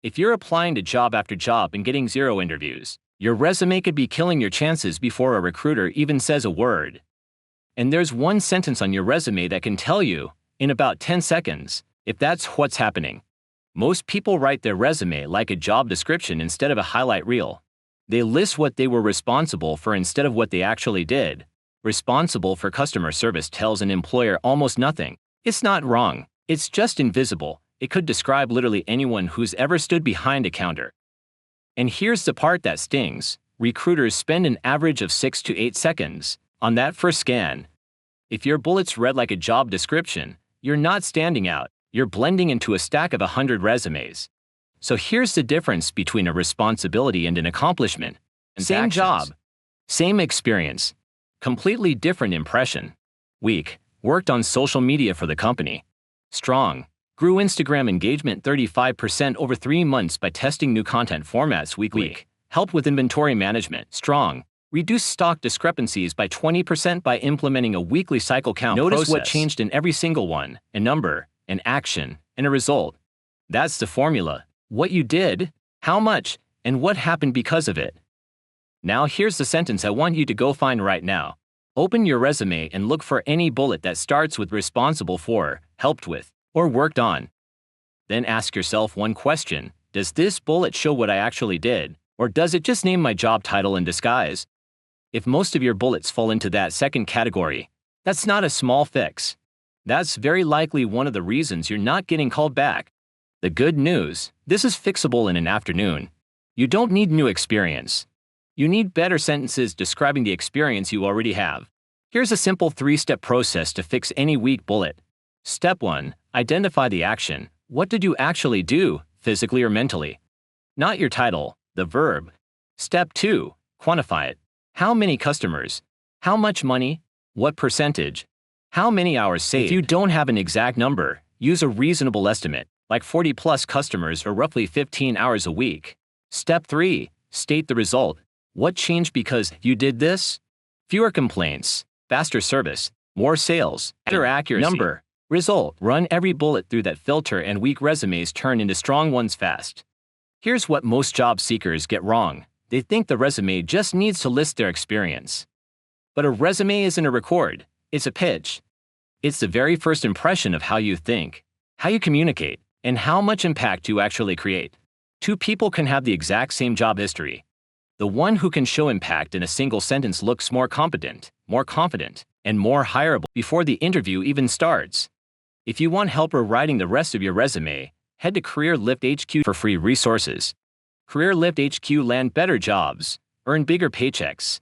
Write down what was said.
If you're applying to job after job and getting 0 interviews, your resume could be killing your chances before a recruiter even says a word. And there's one sentence on your resume that can tell you, in about 10 seconds, if that's what's happening. Most people write their resume like a job description instead of a highlight reel. They list what they were responsible for instead of what they actually did. Responsible for customer service tells an employer almost nothing. It's not wrong, it's just invisible. It could describe literally anyone who's ever stood behind a counter. And here's the part that stings. Recruiters spend an average of 6 to 8 seconds on that first scan. If your bullets read like a job description, you're not standing out. You're blending into a stack of 100 resumes. So here's the difference between a responsibility and an accomplishment. Same job, same experience, completely different impression. Weak, worked on social media for the company. Strong, grew Instagram engagement 35% over 3 months by testing new content formats weekly. Weak, helped with inventory management. Strong, reduced stock discrepancies by 20% by implementing a weekly cycle count process. Notice what changed in every single one: a number, an action, and a result. That's the formula. What you did, how much, and what happened because of it. Now here's the sentence I want you to go find right now. Open your resume and look for any bullet that starts with responsible for, helped with, or worked on. Then ask yourself one question: does this bullet show what I actually did, or does it just name my job title in disguise? If most of your bullets fall into that second category, that's not a small fix. That's very likely one of the reasons you're not getting called back. The good news: this is fixable in an afternoon. You don't need new experience. You need better sentences describing the experience you already have. Here's a simple 3-step process to fix any weak bullet. Step 1. Identify the action. What did you actually do, physically or mentally? Not your title, the verb. Step 2. Quantify it. How many customers? How much money? What percentage? How many hours saved? If you don't have an exact number, use a reasonable estimate, like 40+ customers or roughly 15 hours a week. Step 3. State the result. What changed because you did this? Fewer complaints, faster service, more sales, better accuracy. Number, result. Run every bullet through that filter and weak resumes turn into strong ones fast. Here's what most job seekers get wrong. They think the resume just needs to list their experience. But a resume isn't a record, it's a pitch. It's the very first impression of how you think, how you communicate, and how much impact you actually create. 2 people can have the exact same job history. The one who can show impact in a single sentence looks more competent, more confident, and more hireable before the interview even starts. If you want help writing the rest of your resume, head to CareerLift HQ for free resources. CareerLift HQ: land better jobs, earn bigger paychecks,